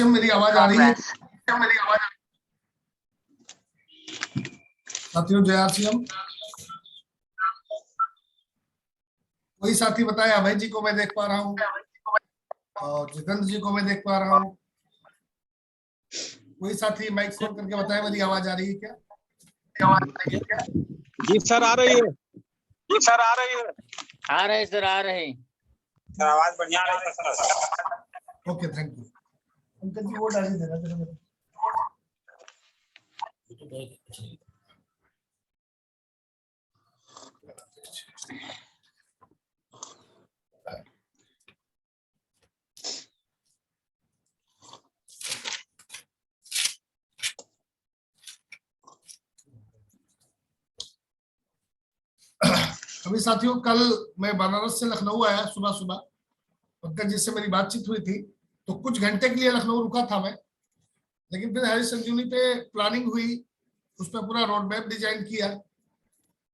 मेरी आवाज आ रही है? साथियों जय आरसीएम। कोई साथी बताए? अभय जी को मैं देख पा रहा हूँ और जितेंद्र जी को मैं देख पा रहा हूँ। कोई साथी माइक खोल करके बताए मेरी आवाज आ रही है क्या? जी सर आ रही है। जी सर आ रही है। आ रहे सर, आ रहे सर, आवाज बढ़िया आ रही है sir. Okay thank you. Uncle ji वो डाली देना जरा मेरे। अभी साथियों कल मैं बनारस से लखनऊ आया सुबह सुबह। पंकज जी से मेरी बातचीत हुई थी तो कुछ घंटे के लिए लखनऊ रुका था मैं, लेकिन फिर हरी संजीवनी पे प्लानिंग हुई, उस पर पूरा रोड मैप डिजाइन किया।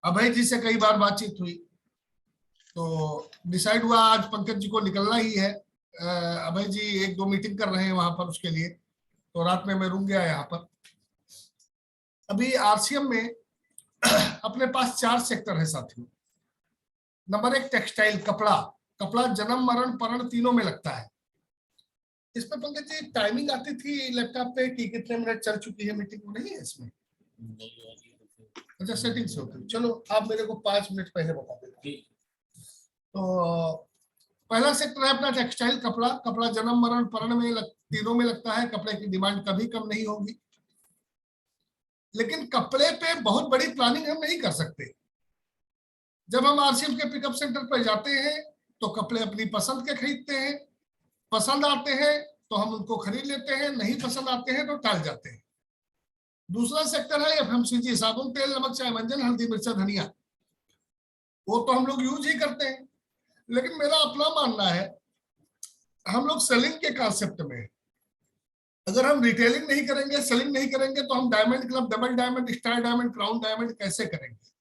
अभय जी से कई बार बातचीत हुई तो डिसाइड हुआ आज पंकज जी को निकलना ही है। अभय जी एक दो मीटिंग कर रहे हैं वहां पर, उसके लिए तो रात में मैं रुक गया यहाँ पर। अभी आरसीएम में अपने पास 4 सेक्टर है साथियों। नंबर 1 टेक्सटाइल, कपड़ा। कपड़ा जन्म मरण परण तीनों में लगता है। इस पर पंकज जी टाइमिंग आती थी लैपटॉप पे कि कितने मिनट चल चुकी है मीटिंग? नहीं है इसमें? अच्छा सेटिंग से होती है। चलो आप मेरे को 5 मिनट पहले बता देना। तो पहला सेक्टर है अपना टेक्सटाइल, कपड़ा। कपड़ा जन्म मरण परण में तीनों में लगता है। कपड़े की डिमांड कभी कम नहीं होगी, लेकिन कपड़े पे बहुत बड़ी प्लानिंग हम नहीं कर सकते। जब हम आरसीएम के पिकअप सेंटर पर जाते हैं तो कपड़े अपनी पसंद के खरीदते हैं। पसंद आते हैं तो हम उनको खरीद लेते हैं, नहीं पसंद आते हैं तो टाल जाते हैं। दूसरा सेक्टर है एफएमसीजी, साबुन तेल नमक चाय मंजन हल्दी मिर्चा धनिया। वो तो हम लोग यूज ही करते हैं, लेकिन मेरा अपना मानना है हम लोग सेलिंग के कॉन्सेप्ट में, अगर हम रिटेलिंग नहीं करेंगे, सेलिंग नहीं करेंगे तो हम diamond club, double diamond, star diamond, crown diamond कैसे करेंगे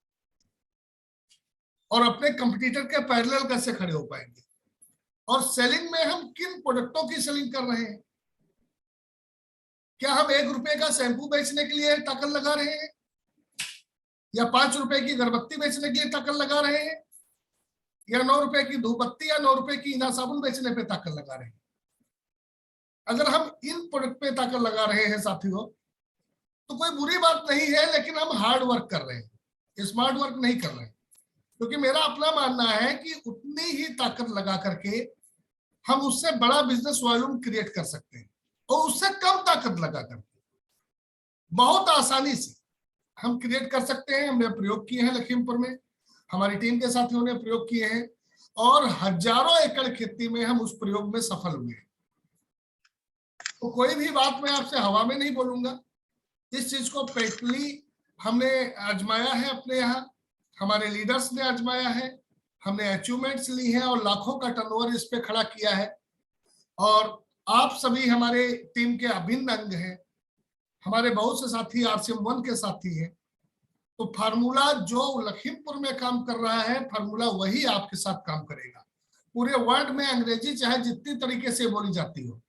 और अपने कंपटीटर के पैरेलल कैसे खड़े हो पाएंगे? और सेलिंग में हम किन प्रोडक्टों की सेलिंग कर रहे हैं? क्या हम 1 रुपए का शैंपू बेचने के लिए टक्कर लगा रहे हैं या 5 रुपए की अगरबत्ती बेचने के लिए टक्कर लगा रहे हैं या 9 रुपए की धूपबत्ती या 9 रुपए की इना साबुन बेचने पे टक्कर लगा रहे हैं? अगर हम इन प्रोडक्ट पे टक्कर लगा रहे हैं साथियों तो कोई बुरी बात नहीं है, लेकिन हम हार्ड वर्क कर रहे हैं, स्मार्ट वर्क नहीं कर रहे हैं। क्योंकि मेरा अपना मानना है कि उतनी ही ताकत लगा करके हम उससे बड़ा बिजनेस वॉल्यूम क्रिएट कर सकते हैं और उससे कम ताकत लगा करके बहुत आसानी से हम क्रिएट कर सकते हैं। हमने प्रयोग किए हैं लखीमपुर में, हमारी टीम के साथियों ने प्रयोग किए हैं और हजारों एकड़ खेती में हम उस प्रयोग में सफल हुए। तो कोई भी बात मैं आपसे हवा में नहीं बोलूंगा, इस चीज को प्रैक्टिकली हमने आजमाया है अपने यहाँ, हमारे लीडर्स ने आजमाया है, हमने अचीवमेंट्स ली हैं और लाखों का टर्नओवर इस पे खड़ा किया है। और आप सभी हमारे टीम के अभिन्न अंग हैं, हमारे बहुत से साथी आरसीएम 1 के साथी हैं। तो फार्मूला जो लखीमपुर में काम कर रहा है, फार्मूला वही आपके साथ काम करेगा। पूरे वर्ल्ड में अंग्रेजी चाहे जितनी तरीके से बोली जाती हो,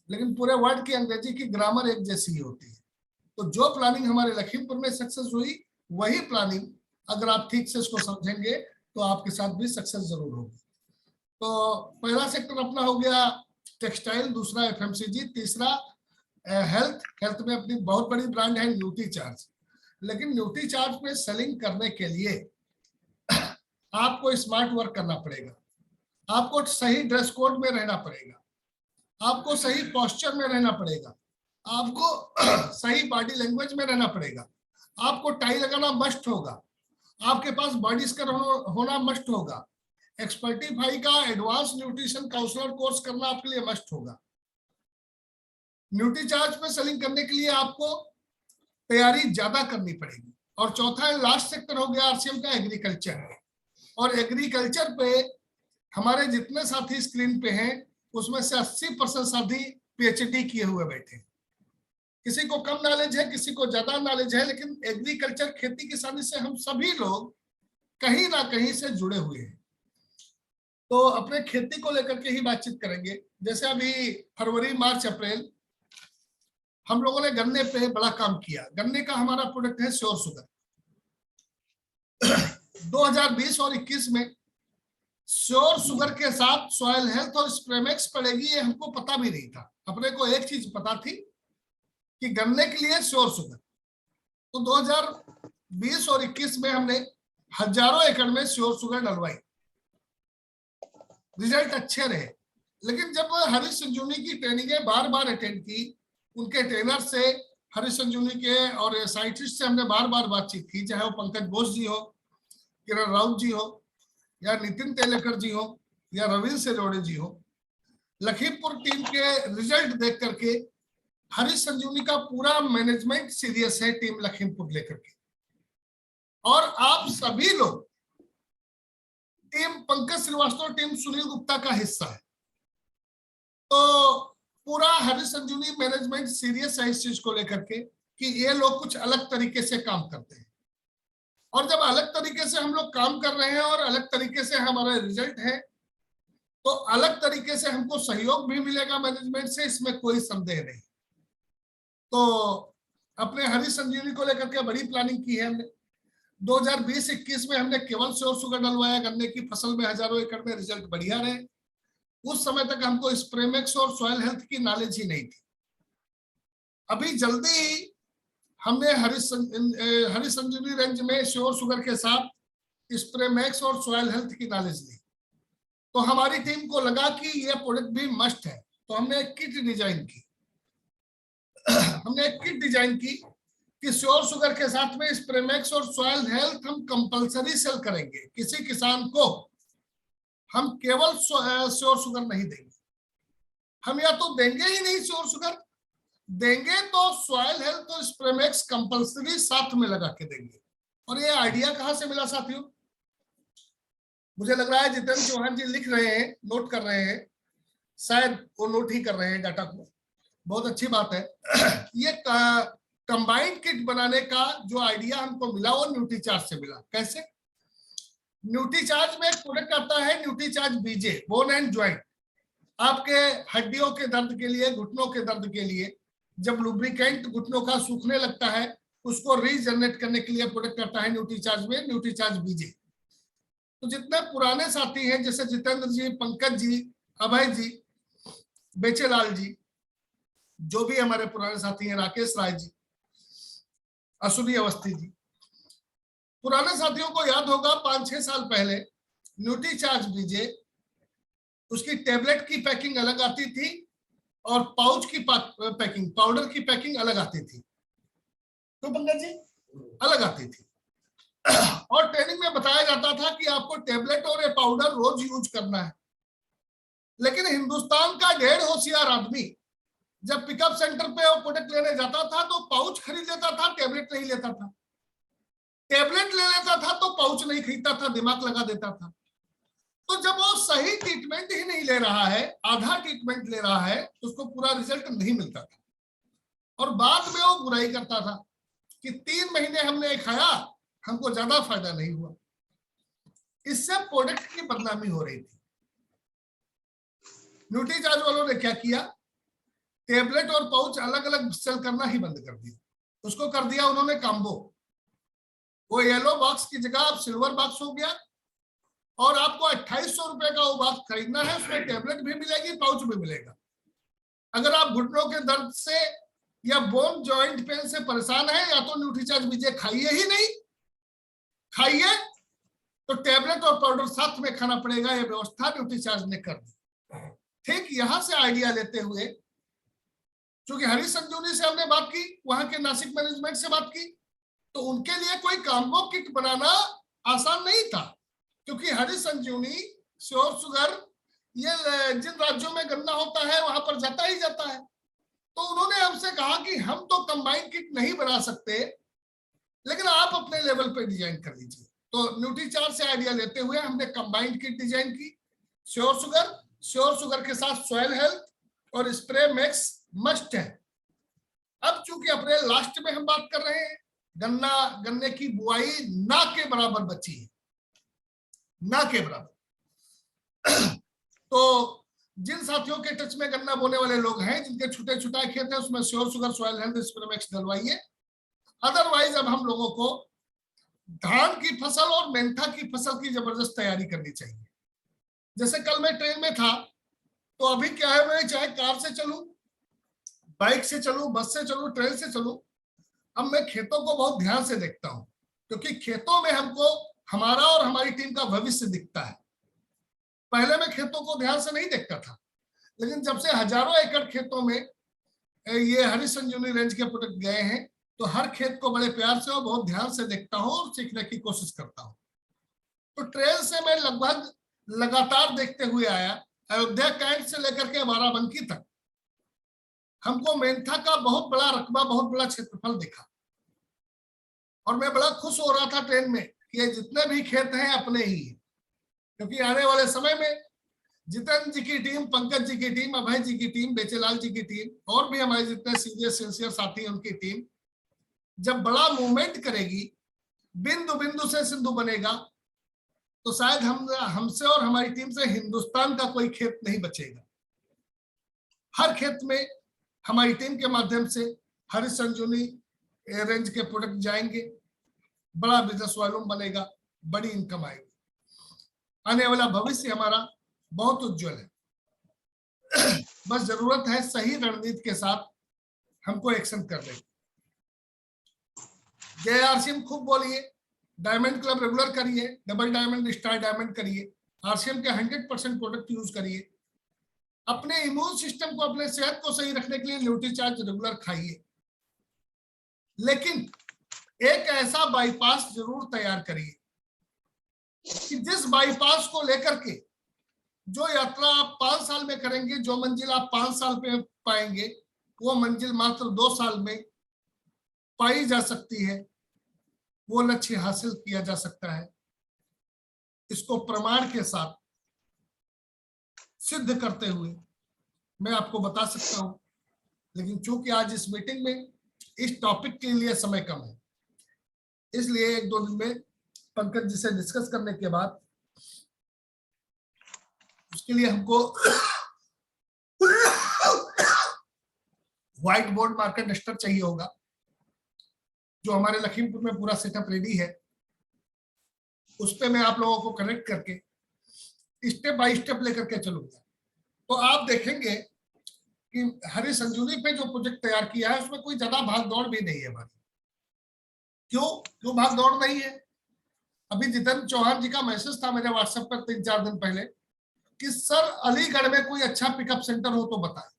लेकिन पूरे वर्ल्ड की अंग्रेजी की ग्रामर एक जैसी ही होती है। तो जो प्लानिंग हमारे लखीमपुर में सक्सेस हुई, वही प्लानिंग अगर आप ठीक से इसको समझेंगे तो आपके साथ भी सक्सेस जरूर होगी। तो पहला सेक्टर अपना हो गया टेक्सटाइल, दूसरा एफएमसीजी, तीसरा हेल्थ में अपनी बहुत बड़ी ब्रांड है न्यूट्री चार्ज। लेकिन न्यूट्री चार्ज में सेलिंग करने के लिए आपको स्मार्ट वर्क करना पड़ेगा, आपको सही ड्रेस कोड में रहना पड़ेगा, आपको सही पोस्चर में रहना पड़ेगा, आपको सही बॉडी लैंग्वेज में रहना पड़ेगा, आपको टाई लगाना मस्ट होगा, आपके पास बॉडी स्कर होना मस्ट होगा, एक्सपर्टीफाई का एडवांस न्यूट्रिशन काउंसलर कोर्स करना आपके लिए मस्ट होगा। न्यूट्री चार्ज पे सेलिंग करने के लिए आपको तैयारी ज्यादा करनी पड़ेगी। और चौथा लास्ट सेक्टर हो गया आरसीएम का एग्रीकल्चर। और एग्रीकल्चर पे हमारे जितने साथी स्क्रीन पे हैं उसमें से 80% साथी पीएचडी किए हुए बैठे। किसी को कम नॉलेज है, किसी को ज्यादा नॉलेज है, लेकिन एग्रीकल्चर खेती किसानी से हम सभी लोग कहीं ना कहीं से जुड़े हुए हैं। तो अपने खेती को लेकर के ही बातचीत करेंगे। जैसे अभी फरवरी मार्च अप्रैल हम लोगों ने गन्ने पे बड़ा काम किया। गन्ने का हमारा प्रोडक्ट है श्योर शुगर। 2020 और 21 में श्योर शुगर के साथ सॉइल हेल्थ और स्प्रेमेक्स पड़ेगी, ये हमको पता भी नहीं था। अपने को एक चीज पता थी कि गन्ने के लिए श्योर शुगर। तो 2020 और 21 में हमने हजारों एकड़ में श्योर शुगर डलवाई, रिजल्ट अच्छे रहे। लेकिन जब हरीश संजीवनी की ट्रेनिंगें बार बार अटेंड की, उनके ट्रेनर से, हरीश संजीवनी के और साइंटिस्ट से हमने बार बार बातचीत की, चाहे वो पंकज बोस जी हो, किरण राउत जी हो, या नितिन तेलेकर जी हो, या रविंद्र सेलोड़े जी हो, लखीमपुर टीम के रिजल्ट देख करके हरीश संजीवनी का पूरा मैनेजमेंट सीरियस है टीम लखीमपुर लेकर के। और आप सभी लोग टीम पंकज श्रीवास्तव, टीम सुनील गुप्ता का हिस्सा है। तो पूरा हरीश संजीवनी मैनेजमेंट सीरियस है इस चीज को लेकर के कि ये लोग कुछ अलग तरीके से काम करते हैं। और जब अलग तरीके से हम लोग काम कर रहे हैं और अलग तरीके से हमारा रिजल्ट है, तो अलग तरीके से हमको सहयोग भी मिलेगा मैनेजमेंट से, इसमें कोई संदेह नहीं। तो अपने हरीश संजीवनी को लेकर के बड़ी प्लानिंग की है हमने। 2020-21 में हमने केवल श्योर शुगर डलवाया गन्ने की फसल में, हजारों एकड़ में रिजल्ट बढ़िया रहे। उस समय तक हमको स्प्रेमेक्स और सॉइल हेल्थ की नॉलेज ही नहीं थी। अभी जल्दी ही हमने हरीश संजीवनी रेंज में श्योर शुगर के साथ स्प्रेमेक्स और सॉइल हेल्थ की नॉलेज ली। तो हमारी टीम को लगा कि ये प्रोडक्ट भी मस्ट है, तो हमने एक किट डिजाइन की। हमने एक किट डिजाइन की कि श्योर शुगर के साथ में स्प्रेमेक्स और सॉइल हेल्थ हम कंपलसरी सेल करेंगे। किसी किसान को हम केवल श्योर शुगर नहीं देंगे, हम या तो देंगे ही नहीं श्योर शुगर, देंगे तो सॉइल हेल्थ और स्प्रेमेक्स कंपलसरी साथ में लगा के देंगे। और ये आइडिया कहां से मिला साथियों? मुझे लग रहा है जितेंद्र चौहान जी लिख रहे हैं, नोट कर रहे हैं, शायद वो नोट ही कर रहे हैं डाटा को। बहुत अच्छी बात है। ये कंबाइंड किट बनाने का जो आइडिया हमको मिला वो न्यूट्रीचार्ज से मिला। कैसे? न्यूट्रीचार्ज में एक प्रोडक्ट आता है Nutricharge BJ, bone and joint. आपके हड्डियों के दर्द के लिए, घुटनों के दर्द के लिए, जब लुब्रिकेंट घुटनों का सूखने लगता है, उसको रीजनरेट करने के लिए प्रोडक्ट आता है न्यूट्रीचार्ज में, न्यूट्रीचार्ज बीजे। तो जितने पुराने साथी हैं जैसे जितेंद्र जी, पंकज जी, अभय जी, बेचेलाल जी, जो भी हमारे पुराने साथी हैं, राकेश राय जी, अश्विनी अवस्थी जी, पुराने साथियों को याद होगा 5-6 साल पहले न्यूट्रीचार्ज बीजे, उसकी टेबलेट की पैकिंग अलग आती थी और पाउच की पैकिंग, पाउडर की पैकिंग अलग आती थी। तो पंकज जी अलग आती थी। और ट्रेनिंग में बताया जाता था कि आपको टेबलेट और ये पाउडर रोज यूज करना है। लेकिन हिंदुस्तान का ढेर होशियार आदमी जब पिकअप सेंटर पे वो प्रोडक्ट लेने जाता था तो पाउच खरीद लेता था, टेबलेट नहीं लेता था। टेबलेट ले लेता था तो पाउच नहीं खरीदता था, दिमाग लगा देता था। तो जब वो सही ट्रीटमेंट ही नहीं ले रहा है, आधा ट्रीटमेंट ले रहा है, तो उसको पूरा रिजल्ट नहीं मिलता था। और बाद में वो बुराई करता था कि 3 महीने हमने खाया, हमको ज्यादा फायदा नहीं हुआ। इससे प्रोडक्ट की बदनामी हो रही थी। न्यूट्रीचार्ज वालों ने क्या किया? टेबलेट और पाउच अलग अलग सेल करना ही बंद कर दिया। उसको कर दिया उन्होंने कॉम्बो। वो येलो बॉक्स की जगह अब सिल्वर बॉक्स हो गया और आपको 2800 रुपए का वो बॉक्स खरीदना है, उसमें टेबलेट भी मिलेगी, पाउच भी मिलेगा। अगर आप घुटनों के दर्द से या बोन जॉइंट पेन से परेशान है, या तो न्यूट्रीचार्ज बीजे खाइए ही नहीं, खाइए तो टेबलेट और पाउडर साथ में खाना पड़ेगा। यह व्यवस्था न्यूट्रीचार्ज ने कर दी। ठीक यहां से आइडिया लेते हुए, क्योंकि हरीश संजीवनी से हमने बात की, वहां के नासिक मैनेजमेंट से बात की, तो उनके लिए कोई कॉम्बो किट बनाना आसान नहीं था, क्योंकि हरीश संजीवनी, श्योर शुगर, ये जिन राज्यों में गन्ना होता है वहां पर जाता ही जाता है। तो उन्होंने हमसे कहा कि हम तो कंबाइंड किट नहीं बना सकते, लेकिन आप अपने लेवल पे डिजाइन कर लीजिए। तो न्यूट्रीचार्ज से आइडिया लेते हुए हमने कंबाइंड किट डिजाइन की। श्योर शुगर के साथ सॉइल हेल्थ और स्प्रे मैक्स मस्ट है। अब चूंकि अप्रैल लास्ट में हम बात कर रहे हैं, गन्ने की बुआई ना के बराबर बची है, ना के बराबर। तो जिन साथियों के टच में गन्ना बोने वाले लोग हैं, जिनके छुटे छुटाए खेत है, उसमें श्योर शुगर सॉइल हेल्थ स्प्रेमेक्स डलवाइए। अदरवाइज अब हम लोगों को धान की फसल और मेंथा की फसल की जबरदस्त तैयारी करनी चाहिए। जैसे कल मैं ट्रेन में था, तो अभी क्या है, मैं चाहे कार से चलूं, बाइक से चलूं, बस से चलूं, ट्रेन से चलूं, अब मैं खेतों को बहुत ध्यान से देखता हूं, क्योंकि खेतों में हमको हमारा और हमारी टीम का भविष्य दिखता है। पहले मैं खेतों को ध्यान से नहीं देखता था, लेकिन जब से हजारों एकड़ खेतों में ये हरी संजीवनी रेंज के प्रोडक्ट गए हैं, तो हर खेत को बड़े प्यार से और बहुत ध्यान से देखता हूं और सीखने की कोशिश करता हूं। तो ट्रेन से मैं लगभग लगातार देखते हुए आया, अयोध्या कैंट से लेकर के बाराबंकी तक हमको मेंथा का बहुत बड़ा रकबा, बहुत बड़ा क्षेत्रफल दिखा, और मैं बड़ा खुश हो रहा था ट्रेन में कि ये जितने भी खेत हैं अपने ही हैं, क्योंकि आने वाले समय में जितेंद्र जी की टीम, पंकज जी की टीम, अभय जी की टीम, बेचेलाल जी की टीम और भी हमारे जितने सीरियस सिंसियर साथी हैं उनकी टीम जब बड़ा मूवमेंट करेगी, बिंदु बिंदु से सिंधु बनेगा, तो शायद हमसे और हमारी टीम से हिंदुस्तान का कोई खेत नहीं बचेगा। हर खेत में हमारी टीम के माध्यम से हरी संजीवनी रेंज के प्रोडक्ट जाएंगे, बड़ा बिजनेस वॉल्यूम बनेगा, बड़ी इनकम आएगी। आने वाला भविष्य हमारा बहुत उज्जवल है। बस जरूरत है सही रणनीति के साथ हमको एक्शन करने की। JRCM खूब बोलिए, डायमंड क्लब रेगुलर करिए, डबल डायमंड, स्टार डायमंड करिए, RCM के 100% प्रोडक्ट यूज करिए, अपने इम्यून सिस्टम को, अपने सेहत को सही रखने के लिए न्यूट्रीचार्ज रेगुलर खाइए, लेकिन एक ऐसा बाईपास जरूर तैयार करिए कि जिस बाईपास को लेकर के जो यात्रा आप 5 साल में करेंगे, जो मंजिल आप 5 साल में पाएंगे, वो मंजिल मात्र 2 साल में पाई जा सकती है, वो लक्ष्य हासिल किया जा सकता है। इसको प्रमाण के साथ सिद्ध करते हुए मैं आपको बता सकता हूं, लेकिन चूंकि आज इस मीटिंग में इस टॉपिक के लिए समय कम है, इसलिए 1-2 दिन में पंकज जी से डिस्कस करने के बाद उसके लिए हमको व्हाइट बोर्ड मार्केट रजिस्टर चाहिए होगा, जो हमारे लखीमपुर में पूरा सेटअप रेडी है। उस पे मैं आप लोगों को कनेक्ट करके स्टेप बाय स्टेप लेकर के चलूंगा। तो आप देखेंगे कि हरी संजीवनी पे जो प्रोजेक्ट तैयार किया है उसमें कोई ज्यादा भाग दौड़ भी नहीं है हमारी। क्यों भाग दौड़ नहीं है? अभी जितेंद्र चौहान जी का मैसेज था मेरे व्हाट्सएप पर 3-4 दिन पहले कि सर अलीगढ़ में कोई अच्छा पिकअप सेंटर हो तो बताएं।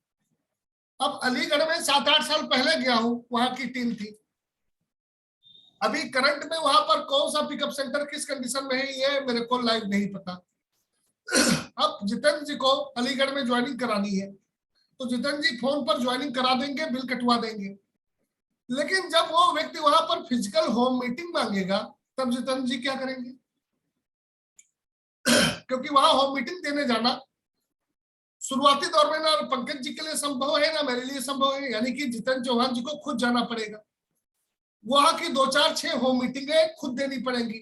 अब अलीगढ़ में 7-8 साल पहले गया हूं, वहां की टीम थी। अभी करंट में वहां पर कौन सा पिकअप सेंटर किस कंडीशन में है ये मेरे को लाइव नहीं पता। अब जितेंद्र जी को अलीगढ़ में ज्वाइनिंग करानी है, तो जितेंद्र जी फोन पर ज्वाइनिंग करा देंगे, बिल कटवा देंगे, लेकिन जब वो व्यक्ति वहां पर फिजिकल होम मीटिंग मांगेगा तब जितेंद्र जी क्या करेंगे? क्योंकि वहां होम मीटिंग देने जाना शुरुआती दौर में ना पंकज जी के लिए संभव है ना मेरे लिए संभव है, यानी कि जितेंद्र चौहान जी को खुद जाना पड़ेगा। वहां की 2-4-6 होम मीटिंगें खुद देनी पड़ेंगी,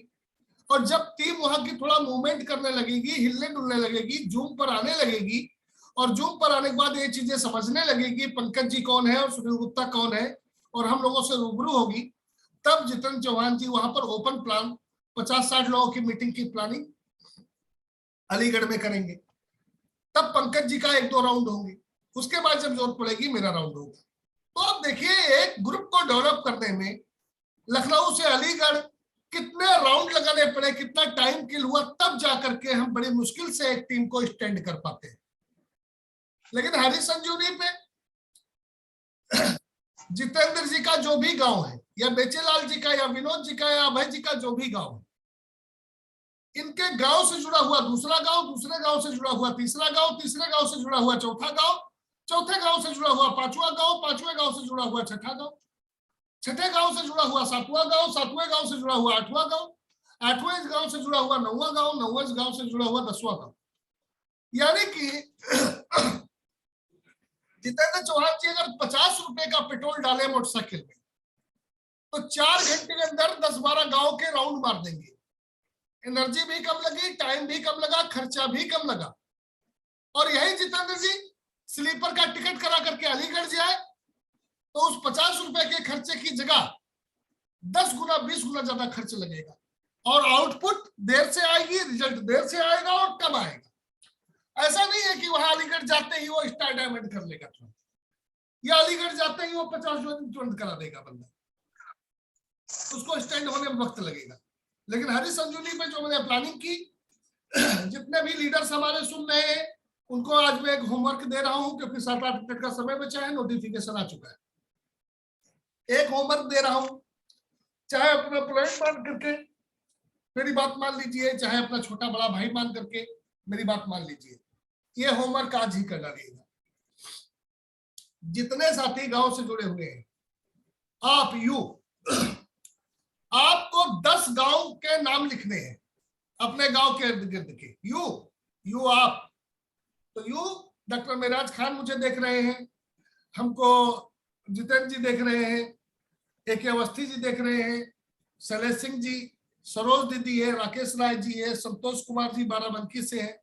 और जब टीम वहां की थोड़ा मूवमेंट करने लगेगी, हिलने डुलने लगेगी, जूम पर आने लगेगी, और जूम पर आने के बाद ये चीजें समझने लगेगी पंकज जी कौन है और सुनील गुप्ता कौन है, और हम लोगों से रूबरू होगी, तब जितेंद्र चौहान जी वहां पर ओपन प्लान 50-60 लोगों की मीटिंग की प्लानिंग अलीगढ़ में करेंगे। तब पंकज जी का 1-2 राउंड होंगे, उसके बाद जब जरूरत पड़ेगी मेरा राउंड होगा। तो आप देखिए एक ग्रुप को डेवलप करने में लखनऊ से अलीगढ़ कितने राउंड लगाने पड़े, कितना टाइम किल हुआ, तब जाकर के हम बड़ी मुश्किल से एक टीम को स्टैंड कर पाते हैं। लेकिन हरी संजीवनी पे जितेंद्र जी का जो भी गांव है, या बेचेलाल जी का, या विनोद जी का, या अभय जी का जो भी गांव है, इनके गांव से जुड़ा हुआ दूसरा गांव, दूसरे गांव से जुड़ा हुआ तीसरा गांव, तीसरे गांव से जुड़ा हुआ चौथा गांव, चौथे गांव से जुड़ा हुआ पांचवा गांव, पांचवें गांव से जुड़ा हुआ छठा गांव, छठे गांव से जुड़ा हुआ सातवां गांव, सातवें गांव से जुड़ा हुआ आठवां गांव, आठवें गांव से जुड़ा हुआ नौवां गांव, नौवें गांव से जुड़ा हुआ 10वां गांव। यानी कि जितेंद्र चौहान जी अगर 50 रुपए का पेट्रोल डाले मोटरसाइकिल में, तो 4 घंटे के अंदर 10-12 गांव के राउंड मार देंगे। एनर्जी भी कम लगी, टाइम भी कम लगा, खर्चा भी कम लगा। और यही जितेंद्र जी स्लीपर का टिकट करा करके अलीगढ़ जाए तो उस 50 रुपए के खर्चे की जगह 10 गुना 20 गुना ज्यादा खर्च लगेगा और आउटपुट देर से आएगी, रिजल्ट देर से आएगा और कब आएगा। ऐसा नहीं है कि वहां अलीगढ़ जाते ही वो स्टार डायमंड कर लेगा तुरंत, या अलीगढ़ जाते ही वो 50 तुरंत करा देगा बंदा, उसको स्टैंड होने में वक्त लगेगा। लेकिन हरी संजीवनी में जो मैंने प्लानिंग की, जितने भी लीडर्स हमारे सुन रहे हैं उनको आज मैं एक होमवर्क दे रहा हूं, क्योंकि 7-8 मिनट का समय बचा है, नोटिफिकेशन आ चुका है। एक होमवर्क दे रहा हूं, चाहे अपना प्लान मान करके मेरी बात मान लीजिए, चाहे अपना छोटा बड़ा भाई मान करके मेरी बात मान लीजिए। ये होमवर्क आज ही कर डालिएगा। जितने साथी गांव से जुड़े हुए हैं, आपको 10 गांव के नाम लिखने हैं, अपने गांव के इर्द गिर्द के। यू आप तो डॉक्टर मेराज खान मुझे देख रहे हैं, हमको जितेंद्र जी देख रहे हैं, AK अवस्थी जी देख रहे हैं, शैलेश सिंह जी, सरोज दीदी है, राकेश राय जी है, संतोष कुमार जी बाराबंकी से है,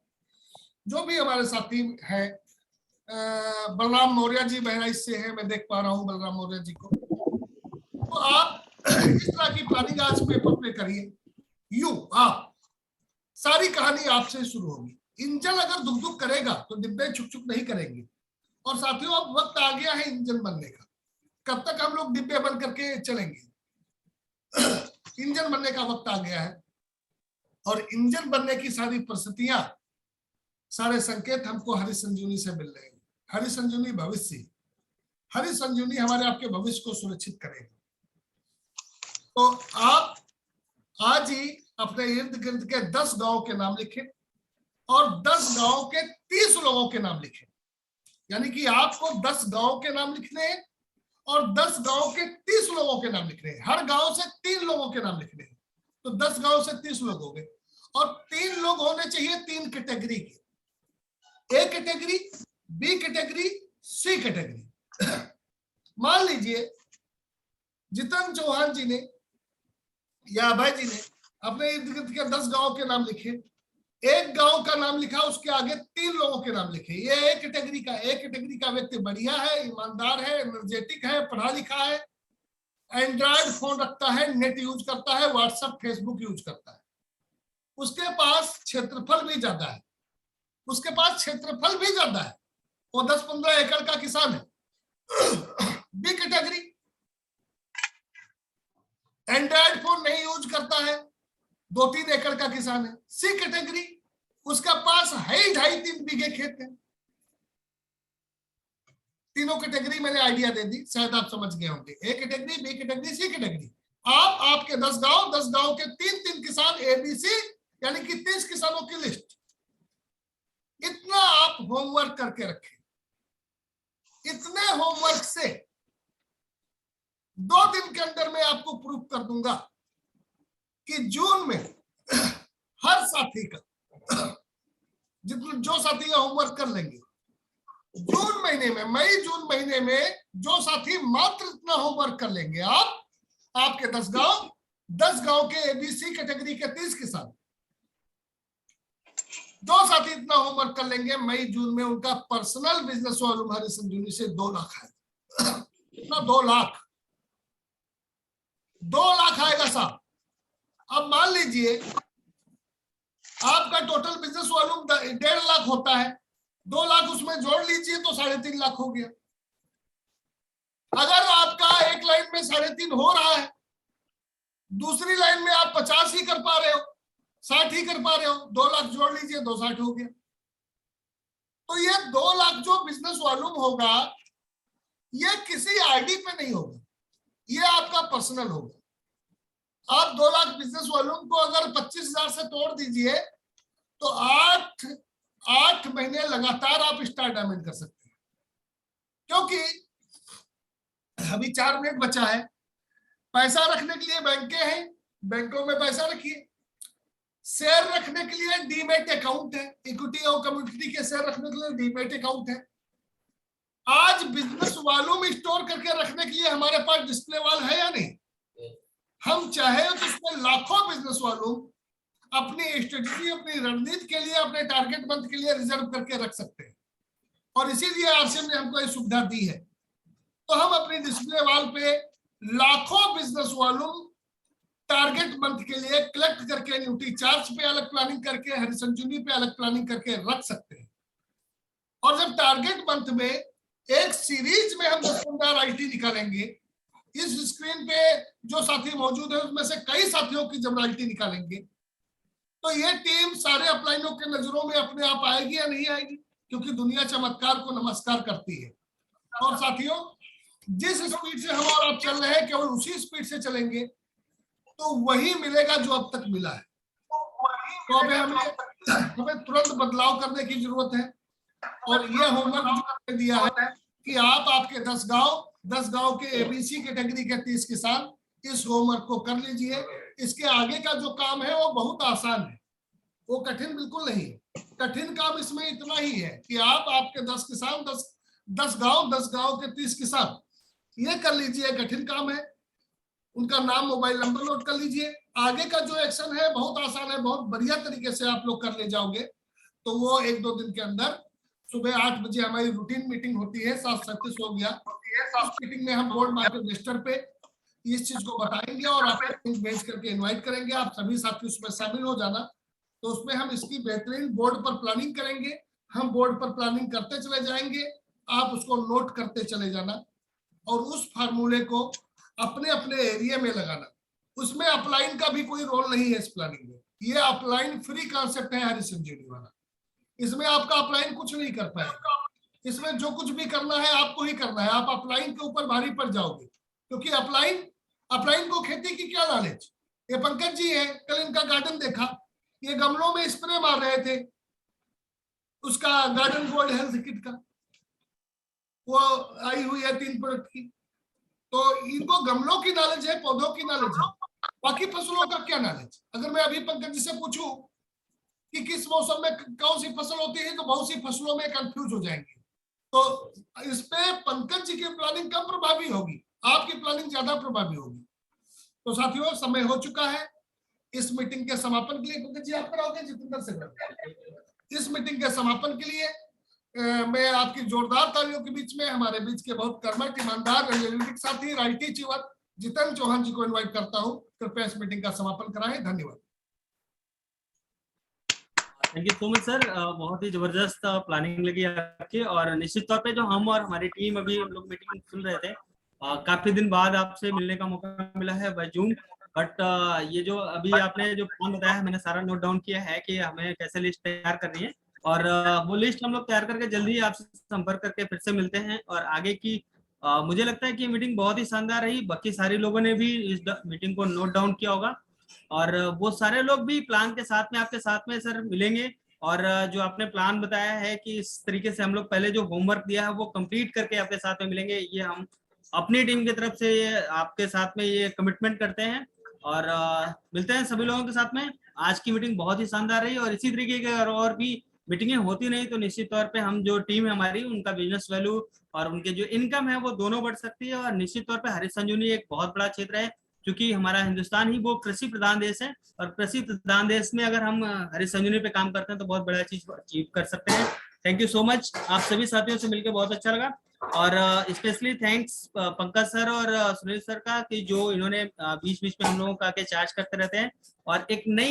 जो भी हमारे साथी हैं, बलराम मौर्य जी बहराइच से हैं, मैं देख पा रहा हूं बलराम मौर्य जी को। तो आप इस तरह की प्लानिंग आज पेपर पे करिए। आप सारी कहानी आपसे शुरू होगी। इंजन अगर दुख दुख करेगा तो डिब्बे छुक छुक नहीं करेंगे। और साथियों अब वक्त आ गया है इंजन बनने का। कब तक हम लोग डिब्बे बन करके चलेंगे? इंजन बनने का वक्त आ गया है और इंजन बनने की सारी परिस्थितियां, सारे संकेत हमको हरी संजीवनी से मिल रहे हैं। हरी संजीवनी भविष्य, हरी संजीवनी हमारे आपके भविष्य को सुरक्षित करेगा। तो आप आज ही अपने इर्द गिर्द के 10 गांव के नाम लिखें और 10 गांव के 30 लोगों के नाम लिखें। यानी कि आपको 10 गांव के नाम लिखने हैं और 10 गांव के 30 लोगों के नाम लिखने हैं। हर गांव से 3 लोगों के नाम लिखने हैं, तो 10 गांव से 30 लोग हो गए। और 3 लोग होने चाहिए 3 कैटेगरी के, A category, B category, C category. मान लीजिए जितेंद्र चौहान जी ने या अभय जी ने अपने इर्द गिर्द के 10 गांव के नाम लिखे, एक गांव का नाम लिखा, उसके आगे 3 लोगों के नाम लिखे। ये A कैटेगरी का व्यक्ति बढ़िया है, ईमानदार है, एनर्जेटिक है, पढ़ा लिखा है, एंड्रॉइड फोन रखता है, नेट यूज करता है, व्हाट्सएप फेसबुक यूज करता है, उसके पास क्षेत्रफल भी ज्यादा है, वो 10-15 एकड़ का किसान है। B कैटेगरी एंड्रॉइड फोन नहीं यूज करता है, 2-3 एकड़ का किसान है। C कैटेगरी उसका पास है 2.5-3 बीघे खेत है। तीनों कैटेगरी मैंने आइडिया दे दी, शायद आप समझ गए होंगे। A category, B category, C category. आप आपके 10 गांव के 3-3 किसान ABC, यानी कि 30 किसानों की लिस्ट। इतना आप होमवर्क करके रखें। इतने होमवर्क से 2 दिन के अंदर मैं आपको प्रूफ कर दूंगा कि जून में हर साथी का, जो साथी का होमवर्क कर लेंगे, जून महीने में, मई-जून महीने में जो साथी मात्र इतना होमवर्क कर लेंगे, आपके 10 गांव के ABC कैटेगरी के 30 किसान, जो साथी इतना होमवर्क कर लेंगे, मई-जून में उनका पर्सनल बिजनेस वॉल्यूम हरी संजीवनी से 2 लाख आएगा। कितना? 2 लाख आएगा साहब। अब मान लीजिए आपका टोटल बिजनेस वॉल्यूम 1.5 लाख होता है, 2 लाख उसमें जोड़ लीजिए तो 3.5 लाख हो गया। अगर आपका एक लाइन में 3.5 हो रहा है, दूसरी लाइन में आप 50 ही कर पा रहे हो, 60 ही कर पा रहे हो, 2 लाख जोड़ लीजिए, 260 हो गया। तो ये 2 लाख जो बिजनेस वॉल्यूम होगा, ये किसी आईडी पे नहीं होगा, ये आपका पर्सनल होगा। आप 2 लाख बिजनेस वॉल्यूम को अगर 25,000 से तोड़ दीजिए तो 8 महीने लगातार आप स्टार डायमंड कर सकते हैं। क्योंकि अभी 4 मिनट बचा है। पैसा रखने के लिए बैंकें हैं, बैंकों में पैसा रखिए। शेयर रखने के लिए डीमैट अकाउंट है, इक्विटी और कम्युनिटी के शेयर रखने के लिए डीमैट अकाउंट है। आज बिजनेस वॉल्यूम स्टोर करके रखने के लिए हमारे पास डिस्प्ले वॉल है या नहीं? हम चाहे तो उसमें लाखों बिजनेस वॉल्यूम अपनी स्ट्रेटजी, अपनी रणनीति के लिए, अपने टारगेट मंथ के लिए रिजर्व करके रख सकते हैं। और इसीलिए आरसीएम ने हमको ये सुविधा दी है। तो हम अपनी डिस्प्ले वॉल पे लाखों बिजनेस वॉल्यूम टारगेट मंथ के लिए कलेक्ट करके एन्युटी चार्ज पे अलग प्लानिंग करके, हरी संजीवनी पे अलग प्लानिंग करके रख सकते हैं। और जब टारगेट मंथ में एक सीरीज में हम 10-15 राइटी निकालेंगे, इस स्क्रीन पे जो साथी मौजूद है उसमें से कई साथियों की जब राइटी निकालेंगे तो ये टीम सारे अपलाइनों के नजरों में अपने आप आएगी या नहीं आएगी, क्योंकि दुनिया चमत्कार को नमस्कार करती है। और साथियों, जिस स्पीड से हम और आप चल रहे हैं केवल उसी स्पीड से चलेंगे तो वही मिलेगा जो अब तक मिला है। तो अब हमें तुरंत बदलाव करने की जरूरत है। और ये होमवर्क दिया है कि आप आपके 10 गांव के एबीसी कैटेगरी के 30 किसान इस होमवर्क को कर लीजिए। इसके आगे का जो काम है वो बहुत आसान है, वो कठिन बिल्कुल नहीं है। कठिन काम इसमें इतना ही है कि आप आपके 10 किसान 10 गांव के 30 किसान ये कर लीजिए, कठिन काम है। उनका नाम, मोबाइल नंबर नोट कर लीजिए। आगे का जो एक्शन है बहुत आसान है, बहुत बढ़िया तरीके से आप लोग कर ले जाओगे। तो वो 1-2 दिन के अंदर सुबह 8 बजे हमारी रूटीन मीटिंग होती है, 7:37 हो गया। उस मीटिंग में हम बोर्ड मार्केट रजिस्टर पे इस चीज को बताएंगे और आपको भेज करके इनवाइट करेंगे। आप सभी साथी उसमें शामिल हो जाना। तो उसमें हम इसकी बेहतरीन बोर्ड पर प्लानिंग करेंगे। हम बोर्ड पर प्लानिंग करते चले जाएंगे, आप उसको नोट करते चले जाना और उस फार्मूले को अपने अपने एरिया में लगाना। उसमें अपलाइन का भी कोई रोल नहीं है इस प्लानिंग में। ये अपलाइन फ्री कॉन्सेप्ट है हरी संजीवनी वाला। इसमें आपका अपलाइन कुछ नहीं कर पाएगा। इसमें जो कुछ भी करना है आपको ही करना है। आप अपलाइन के ऊपर भारी पड़ जाओगे, क्योंकि अपलाइन को खेती की क्या नॉलेज। ये पंकज जी है, कल इनका गार्डन देखा, ये गमलों में स्प्रे मार रहे थे उसका गार्डन गोल्ड हेल्थ किट का, वो आई हुई है 3 प्रोडक्ट की। तो इनको गमलों की नॉलेज है, पौधों की नॉलेज है, बाकी फसलों का क्या नॉलेज। अगर मैं अभी पंकज जी से पूछूं कि किस मौसम में कौन सी फसल होती है तो बहुत सी फसलों में कंफ्यूज हो जाएंगे। तो इस पे पंकज जी की प्लानिंग कम प्रभावी होगी, आपकी प्लानिंग ज्यादा प्रभावी होगी। तो साथियों, समय हो चुका है इस मीटिंग के समापन के लिए। पंकज जी आप कराओगे, जितेंद्र से इस मीटिंग के समापन के लिए मैं आपकी जोरदार तालियों के बीच में हमारे बीच के बहुत कर्मठ, ईमानदार रणनीतिक साथी राइटी चीवर जितेंद्र चौहान जी को इनवाइट करता हूं। कृपया इस मीटिंग का समापन कराएं। धन्यवाद। Thank you so much sir, बहुत ही जबरदस्त प्लानिंग लगी आपकी। और निश्चित तौर पे जो हम और हमारी टीम अभी हम लोग मीटिंग सुन रहे थे, काफी दिन बाद आपसे मिलने का मौका मिला है बाय जूम। बट ये जो अभी आपने जो प्लान बताया है, मैंने सारा नोट डाउन किया है कि हमें कैसे लिस्ट तैयार करनी है। और वो लिस्ट हम लोग तैयार करके जल्दी ही आपसे संपर्क करके फिर से मिलते हैं। और आगे की मुझे लगता है कि मीटिंग बहुत ही शानदार रही। बाकी सारे लोगों ने भी इस मीटिंग को नोट डाउन किया होगा और वो सारे लोग भी प्लान के साथ में आपके साथ में सर मिलेंगे। और जो आपने प्लान बताया है कि इस तरीके से हम लोग पहले जो होमवर्क दिया है वो कंप्लीट करके आपके साथ में मिलेंगे, ये हम अपनी टीम की तरफ से ये आपके साथ में ये कमिटमेंट करते हैं। और मिलते हैं सभी लोगों के साथ में। आज की मीटिंग बहुत ही शानदार रही और इसी तरीके की अगर और भी मीटिंगें होती नहीं तो निश्चित तौर पे हम जो टीम है हमारी, उनका बिजनेस वैल्यू और उनके जो इनकम है वो दोनों बढ़ सकती है। और निश्चित तौर पे हरी संजीवनी एक बहुत बड़ा क्षेत्र है, क्योंकि हमारा हिंदुस्तान ही वो कृषि प्रधान देश है। और कृषि प्रधान देश में अगर हम हरी संजीवनी पे काम करते हैं तो बहुत बड़ा चीज अचीव कर सकते हैं। थैंक यू सो मच, आप सभी साथियों से मिलकर बहुत अच्छा लगा। और स्पेशली थैंक्स पंकज सर और सुनील सर का, कि जो इन्होंने बीच बीच में हम लोगों का आके चार्ज करते रहते हैं और एक नई